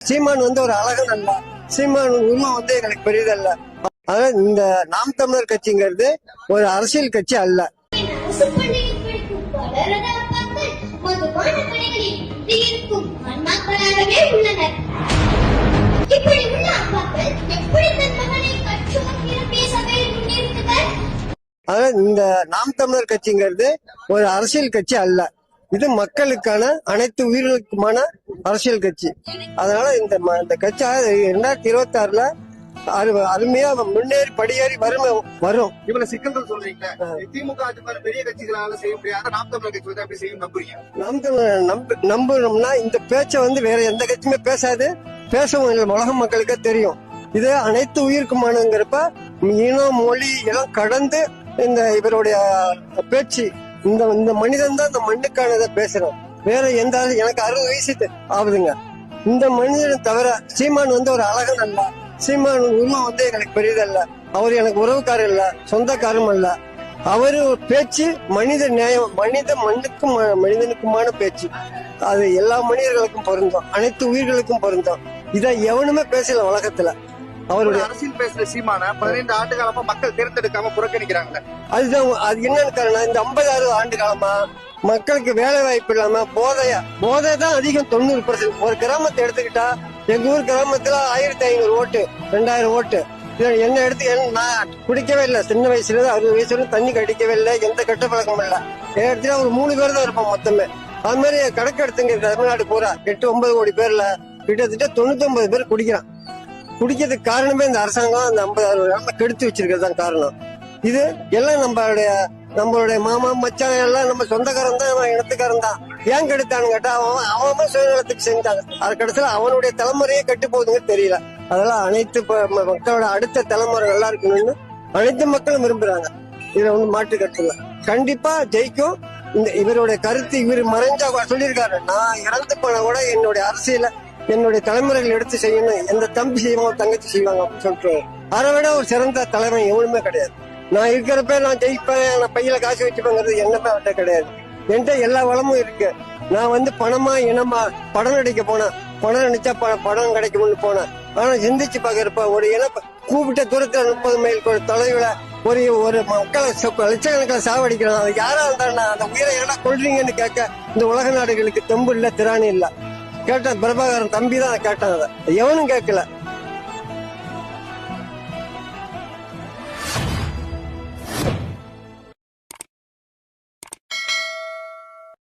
சீமான் வந்து ஒரு அழகன் அல்ல, சீமான் உருவம் வந்து எங்களுக்கு பெரியதல்ல. அதாவது இந்த நாம் தமிழர் கட்சிங்கிறது ஒரு அரசியல் கட்சி அல்ல. அதாவது இந்த நாம் தமிழர் கட்சிங்கிறது ஒரு அரசியல் கட்சி அல்ல. இது மக்களுக்கான அனைத்து உயிர்களுக்குமான அரசியல் கட்சி. அதனால இந்த கட்சி 2026ல அருமையா முன்னேறி படியேறி வரும். இவ்வளவு சிக்கல்கள் சொல்றீங்க. திமுக பெரிய கட்சிகளால செய்ய முடியாத நாம் தமிழர் கட்சி வந்து அப்படி செய்யும் நம்புறீங்க? நாம் தமிழர் நம்பணும்னா இந்த பேச்சை வந்து வேற எந்த கட்சியுமே பேசாது, பேசவும் இல்லை. உலக மக்களுக்கே தெரியும். இது அனைத்து உயிருக்குமானங்கிறப்ப இனம் மொழி எல்லாம் கடந்து இந்த இவருடைய பேச்சு, இந்த மனிதன் தான் இந்த மண்ணுக்கானதை பேசுறோம். வேற எந்த எனக்கு 60 வயசு ஆகுதுங்க. இந்த மனிதனை தவிர சீமான் வந்து ஒரு அழகன் அல்ல, சீமான் உருவம் வந்து எங்களுக்கு பெரியதல்ல. அவர் எனக்கு உறவுக்காரர் இல்ல, சொந்தக்காரும் அல்ல. அவரு பேச்சு மனித நியாயம், மண்ணுக்கும் மனிதனுக்குமான பேச்சு. அது எல்லா மனிதர்களுக்கும் பொருந்தும், அனைத்து உயிர்களுக்கும் பொருந்தும். இதை எவனுமே பேசல உலகத்துல. அவருடைய அரசியல் பேசுற சீமான 15 ஆண்டு காலமா மக்கள் தேர்ந்தெடுக்காம புறக்கணிக்கிறாங்க. அதுதான் அது என்னன்னு காரணம். இந்த 50 ஆண்டு காலமா மக்களுக்கு வேலை வாய்ப்பு இல்லாம போதை தான் அதிகம். 90%. ஒரு கிராமத்தை எடுத்துக்கிட்டா எங்க ஊர் கிராமத்துல 1500 ஓட்டு, 2000 ஓட்டு. என்ன எடுத்து நான் குடிக்கவே இல்லை. சின்ன வயசுல 60 வயசுல தண்ணி கடிக்கவே இல்லை, எந்த கெட்ட பழக்கமும் இல்லை. எடுத்துட்டா ஒரு 3 பேர் தான் இருப்போம் மொத்தமே. அது மாதிரி கணக்கு எடுத்துங்க, தமிழ்நாடு பூரா 8-9 கோடி பேர்ல கிட்டத்தட்ட 99 பேர் குடிக்கிறான். குடிக்கிறதுக்கு காரணமே இந்த அரசாங்கம் அந்த 50 கெடுத்து வச்சிருக்கிறது தான் காரணம். இது எல்லாம் நம்மளுடைய மாமா மச்சான் எல்லாம் நம்ம சொந்தக்காரன் தான், இனத்துக்காரன் தான். ஏன் கெடுத்தான்னு கேட்டா அவன் சுயநலத்துக்கு செஞ்சாங்க. அது கடைசியில அவனுடைய தலைமுறையே கெட்டு போகுதுங்க தெரியல. அதெல்லாம் அனைத்து மக்களோட அடுத்த தலைமுறை நல்லா இருக்கணும்னு அனைத்து மக்களும் விரும்புறாங்க. இதுல ஒண்ணு மாற்று கருத்து இல்லை. கண்டிப்பா ஜெயிக்கும். இவருடைய கருத்து இவர் மறைஞ்சா சொல்லியிருக்காரு, நான் இறந்து போன கூட என்னுடைய அரசியல என்னுடைய தலைமுறைகள் எடுத்து செய்யணும். எந்த தம்பி செய்வாங்க தங்கச்சி செய்வாங்க அப்படின்னு சொல்லிட்டு அதை விட ஒரு சிறந்த தலைமை எவனுமே கிடையாது. நான் இருக்கிறப்ப நான் ஜெயிப்பேன், நான் பையில காசு வச்சுப்பேங்கிறது என்னமே அவர்கிட்ட கிடையாது. என்கிட்ட எல்லா வளமும் இருக்கு. நான் வந்து பணமா இனமா படம் நடிக்க போனேன். பணம் நினைச்சா படம் கிடைக்கும்னு போனேன். ஆனா சிந்திச்சு பாக்குறப்ப ஒரு கூப்பிட்ட தூரத்துல 30 மைல் தொலைவுல ஒரு மக்களை லட்சக்கணக்கில் சாவடிக்கிறான். அது யாரா இருந்தா அந்த உயிரை என்ன கொள்றீங்கன்னு கேட்க இந்த உலக நாடுகளுக்கு தெம்பு இல்ல, திராணி இல்ல. கேட்டான் பிரபாகரன் தம்பி தான் கேட்டான். அதை எவனும் கேட்கல.